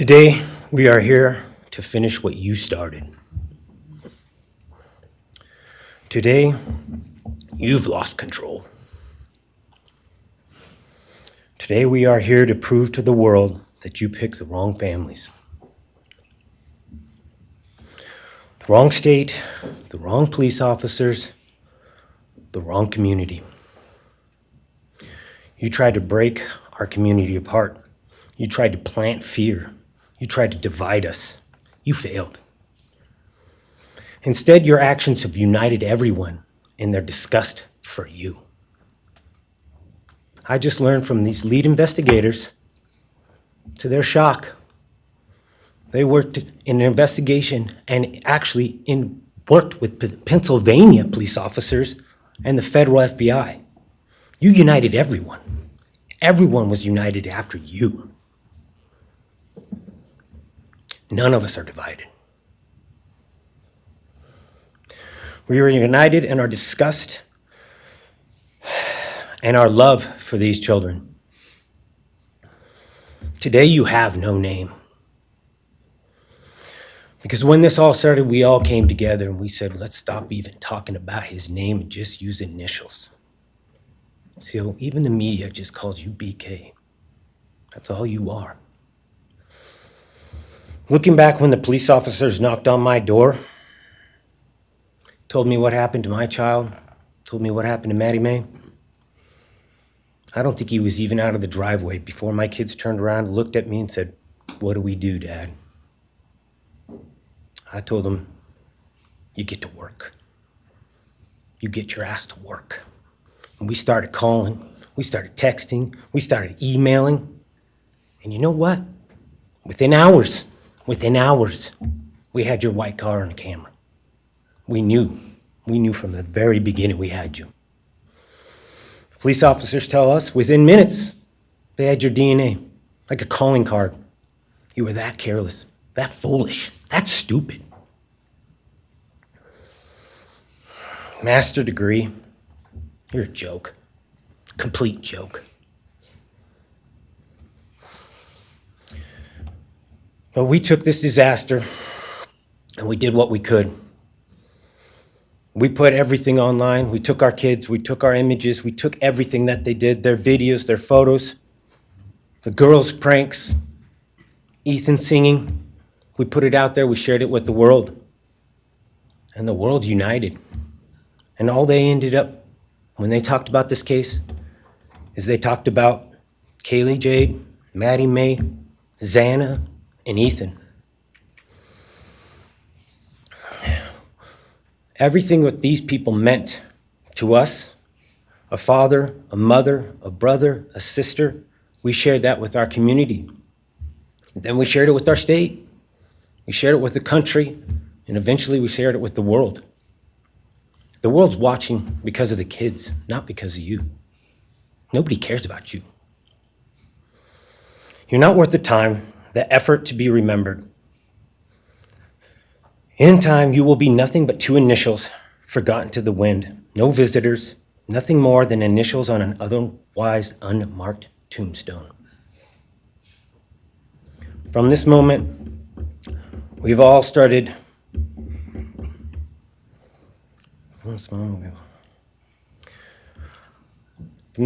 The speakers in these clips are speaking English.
Today, we are here to finish what you started. Today, you've lost control. Today, we are here to prove to the world that you picked the wrong families. The wrong state, the wrong police officers, the wrong community. You tried to break our community apart. You tried to plant fear. You tried to divide us. You failed. Instead, your actions have united everyone in their disgust for you. I just learned from these lead investigators, to their shock, they worked in an investigation and actually worked with Pennsylvania police officers and the federal FBI. You united everyone. Everyone was united after you. None of us are divided. We are united in our disgust and our love for these children. Today you have no name. Because when this all started, we all came together and we said, let's stop even talking about his name and just use initials. So even the media just calls you BK. That's all you are. Looking back when the police officers knocked on my door, told me what happened to my child, told me what happened to Maddie Mae, I don't think he was even out of the driveway before my kids turned around, looked at me and said, "What do we do, Dad?" I told them, you get to work. You get your ass to work. And we started calling, we started texting, we started emailing. And you know what? Within hours, we had your white car on the camera. We knew from the very beginning we had you. Police officers tell us within minutes they had your DNA, like a calling card. You were that careless, that foolish, that stupid. Master degree, you're a joke, complete joke. But we took this disaster and we did what we could. We put everything online. We took our kids, we took our images, we took everything that they did, their videos, their photos, the girls' pranks, Ethan singing. We put it out there, we shared it with the world. And the world united. And all they ended up, when they talked about this case, is they talked about Kaylee Jade, Maddie Mae, Xana, and Ethan. Everything what these people meant to us, a father, a mother, a brother, a sister, we shared that with our community. Then we shared it with our state. We shared it with the country, and eventually we shared it with the world. The world's watching because of the kids, not because of you. Nobody cares about you. You're not worth the time, the effort to be remembered. In time, you will be nothing but two initials forgotten to the wind. No visitors, nothing more than initials on an otherwise unmarked tombstone. From this moment, we've all started. From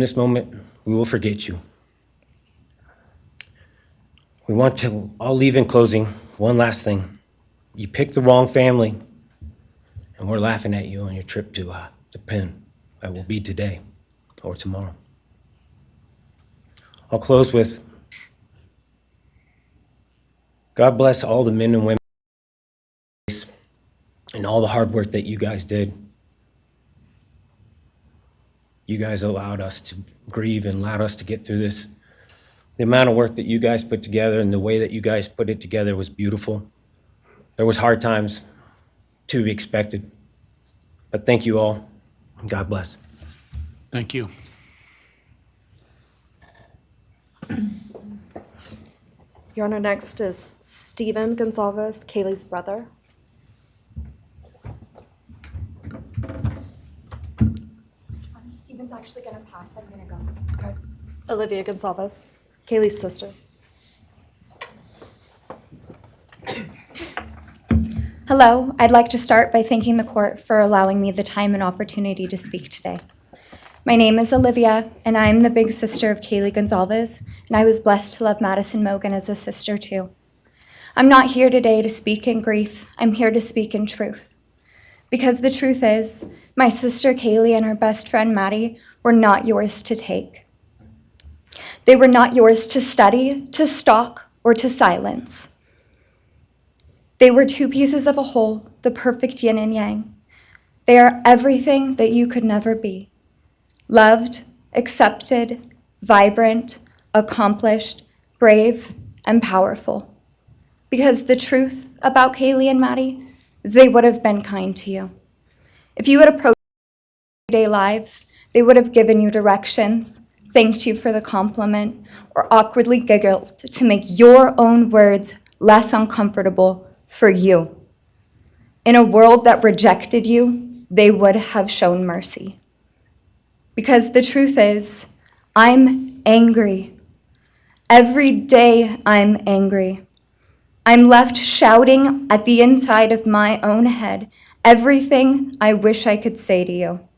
this moment, we will forget you. We want to all leave in closing. One last thing. You picked the wrong family, and we're laughing at you on your trip to Penn. That will be today or tomorrow. I'll close with, God bless all the men and women and all the hard work that you guys did. You guys allowed us to grieve and allowed us to get through this. The amount of work that you guys put together and the way that you guys put it together was beautiful. There was hard times to be expected, but thank you all, and God bless. Thank you. Your Honor, next is Stephen Goncalves, Kaylee's brother. Stephen's actually gonna pass. I'm gonna go. Okay. Olivia Goncalves, Kaylee's sister. Hello, I'd like to start by thanking the court for allowing me the time and opportunity to speak today. My name is Olivia, and I'm the big sister of Kaylee Goncalves, and I was blessed to love Madison Mogan as a sister too. I'm not here today to speak in grief, I'm here to speak in truth. Because the truth is, my sister Kaylee and her best friend Maddie were not yours to take. They were not yours to study, to stalk, or to silence. They were two pieces of a whole, the perfect yin and yang. They are everything that you could never be. Loved, accepted, vibrant, accomplished, brave, and powerful. Because the truth about Kaylee and Maddie is they would have been kind to you. If you had approached their everyday lives, they would have given you directions, thanked you for the compliment, or awkwardly giggled to make your own words less uncomfortable for you. In a world that rejected you, they would have shown mercy. Because the truth is, I'm angry. Every day I'm angry. I'm left shouting at the inside of my own head everything I wish I could say to you.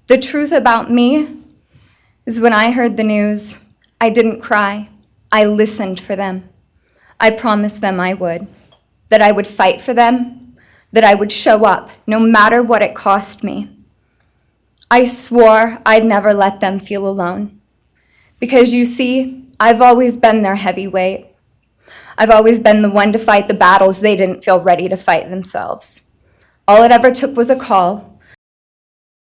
The truth about me is when I heard the news, I didn't cry. I listened for them. I promised them I would, that I would fight for them, that I would show up no matter what it cost me. I swore I'd never let them feel alone. Because you see, I've always been their heavyweight. I've always been the one to fight the battles they didn't feel ready to fight themselves. All it ever took was a call.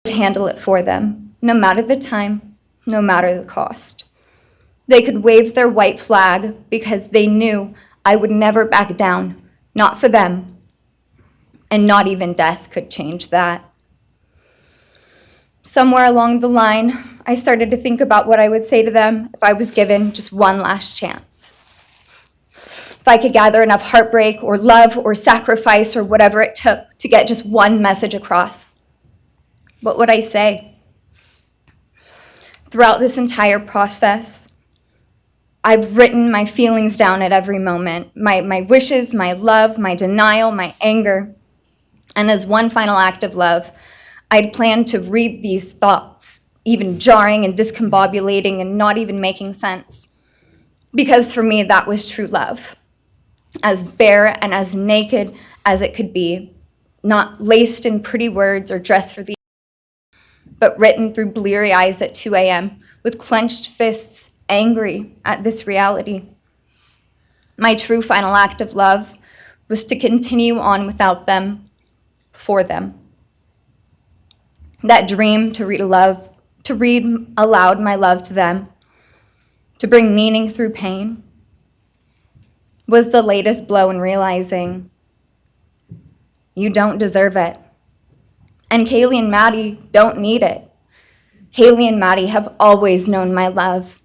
I would handle it for them, no matter the time, no matter the cost. They could wave their white flag because they knew I would never back down, not for them, and not even death could change that. Somewhere along the line, I started to think about what I would say to them if I was given just one last chance. If I could gather enough heartbreak or love or sacrifice or whatever it took to get just one message across, what would I say? Throughout this entire process, I've written my feelings down at every moment, my wishes, my love, my denial, my anger. And as one final act of love, I'd planned to read these thoughts, even jarring and discombobulating and not even making sense. Because for me, that was true love. As bare and as naked as it could be, not laced in pretty words or dressed for the but written through bleary eyes at 2 a.m. with clenched fists, angry at this reality. My true final act of love was to continue on without them, for them. That dream to read aloud my love to them, to bring meaning through pain, was the latest blow in realizing you don't deserve it. And Kaylee and Maddie don't need it. Kaylee and Maddie have always known my love,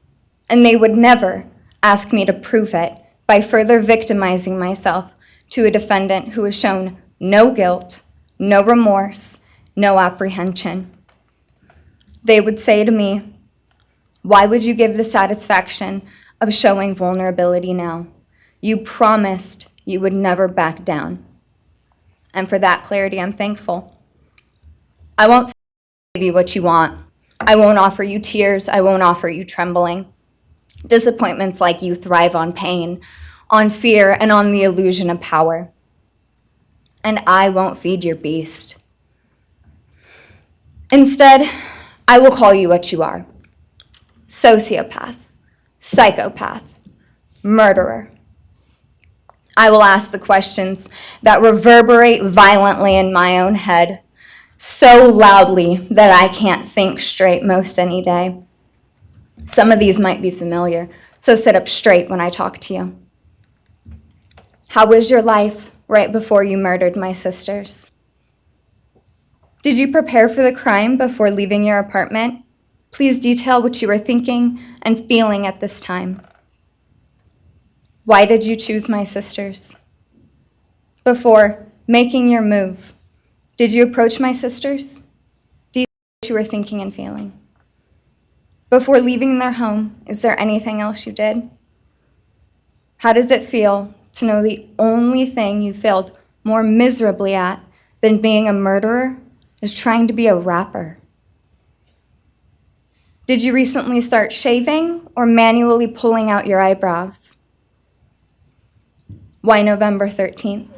and they would never ask me to prove it by further victimizing myself to a defendant who has shown no guilt, no remorse, no apprehension. They would say to me, "Why would you give the satisfaction of showing vulnerability now? You promised you would never back down." And for that clarity, I'm thankful. I won't give you what you want. I won't offer you tears. I won't offer you trembling. Disappointments like you thrive on pain, on fear, and on the illusion of power. And I won't feed your beast. Instead, I will call you what you are: sociopath, psychopath, murderer. I will ask the questions that reverberate violently in my own head, so loudly that I can't think straight most any day. Some of these might be familiar, so sit up straight when I talk to you. How was your life right before you murdered my sisters? Did you prepare for the crime before leaving your apartment? Please detail what you were thinking and feeling at this time. Why did you choose my sisters? Before making your move, did you approach my sisters? Do you know what you were thinking and feeling? Before leaving their home, is there anything else you did? How does it feel to know the only thing you failed more miserably at than being a murderer is trying to be a rapper. Did you recently start shaving or manually pulling out your eyebrows? Why November 13th?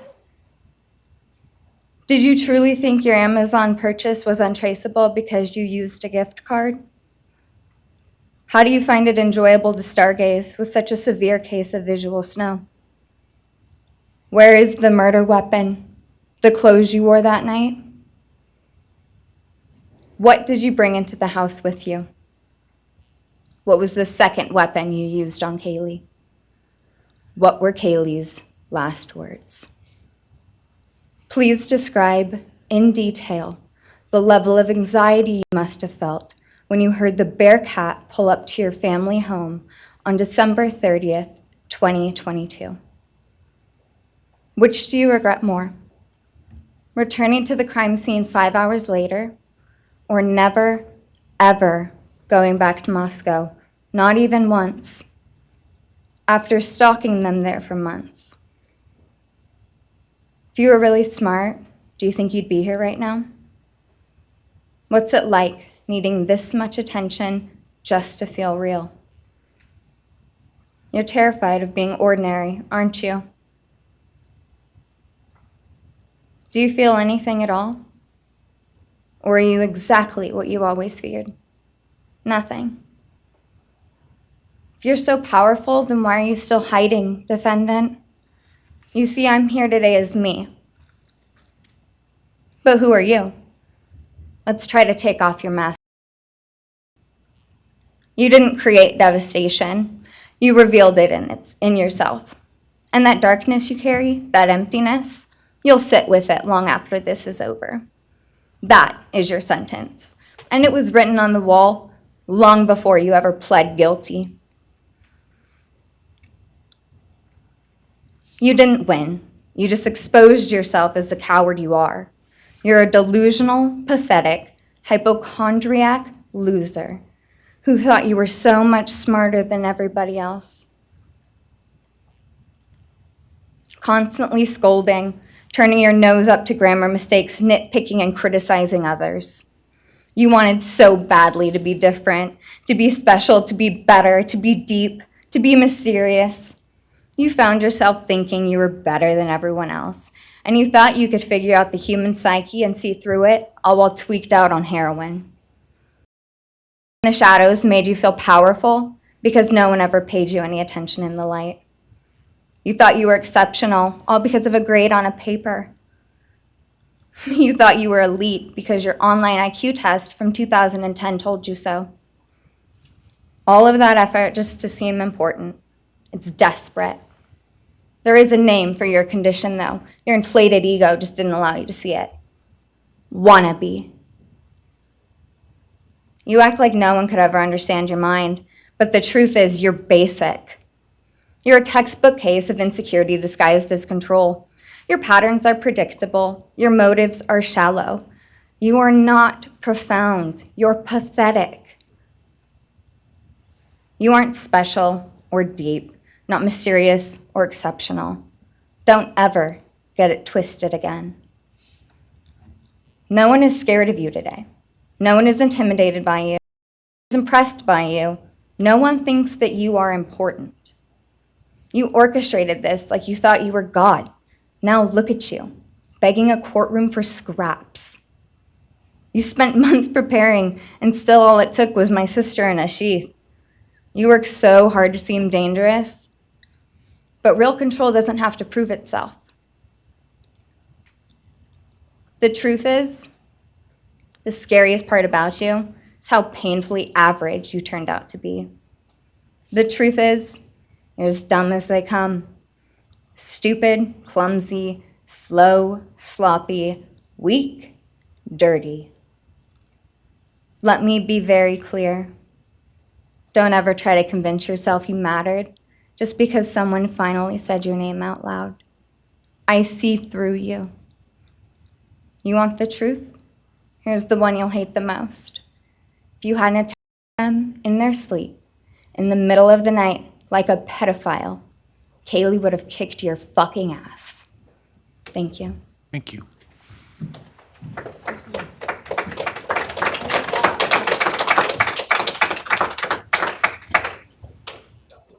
Did you truly think your Amazon purchase was untraceable because you used a gift card? How do you find it enjoyable to stargaze with such a severe case of visual snow? Where is the murder weapon? The clothes you wore that night? What did you bring into the house with you? What was the second weapon you used on Kaylee? What were Kaylee's last words? Please describe in detail the level of anxiety you must have felt when you heard the Bearcat pull up to your family home on December 30th, 2022. Which do you regret more? Returning to the crime scene 5 hours later, or never, ever going back to Moscow, not even once, after stalking them there for months? If you were really smart, do you think you'd be here right now? What's it like needing this much attention just to feel real? You're terrified of being ordinary, aren't you? Do you feel anything at all? Or are you exactly what you always feared? Nothing. If you're so powerful, then why are you still hiding, defendant? You see, I'm here today as me. But who are you? Let's try to take off your mask. You didn't create devastation. You revealed it in yourself. And that darkness you carry, that emptiness, you'll sit with it long after this is over. That is your sentence. And it was written on the wall long before you ever pled guilty. You didn't win. You just exposed yourself as the coward you are. You're a delusional, pathetic, hypochondriac loser who thought you were so much smarter than everybody else. Constantly scolding, turning your nose up to grammar mistakes, nitpicking and criticizing others. You wanted so badly to be different, to be special, to be better, to be deep, to be mysterious. You found yourself thinking you were better than everyone else, and you thought you could figure out the human psyche and see through it, all while tweaked out on heroin. The shadows made you feel powerful because no one ever paid you any attention in the light. You thought you were exceptional, all because of a grade on a paper. You thought you were elite because your online IQ test from 2010 told you so. All of that effort just to seem important. It's desperate. There is a name for your condition, though. Your inflated ego just didn't allow you to see it. Wannabe. You act like no one could ever understand your mind, but the truth is you're basic. You're a textbook case of insecurity disguised as control. Your patterns are predictable. Your motives are shallow. You are not profound. You're pathetic. You aren't special or deep, not mysterious or exceptional. Don't ever get it twisted again. No one is scared of you today. No one is intimidated by you, is impressed by you. No one thinks that you are important. You orchestrated this like you thought you were God. Now look at you, begging a courtroom for scraps. You spent months preparing, and still all it took was my sister in a sheath. You work so hard to seem dangerous, but real control doesn't have to prove itself. The truth is, the scariest part about you is how painfully average you turned out to be. The truth is, you're as dumb as they come. Stupid, clumsy, slow, sloppy, weak, dirty. Let me be very clear. Don't ever try to convince yourself you mattered just because someone finally said your name out loud. I see through you. You want the truth? Here's the one you'll hate the most. If you hadn't attacked them in their sleep, in the middle of the night, like a pedophile, Kaylee would have kicked your fucking ass. Thank you. Thank you.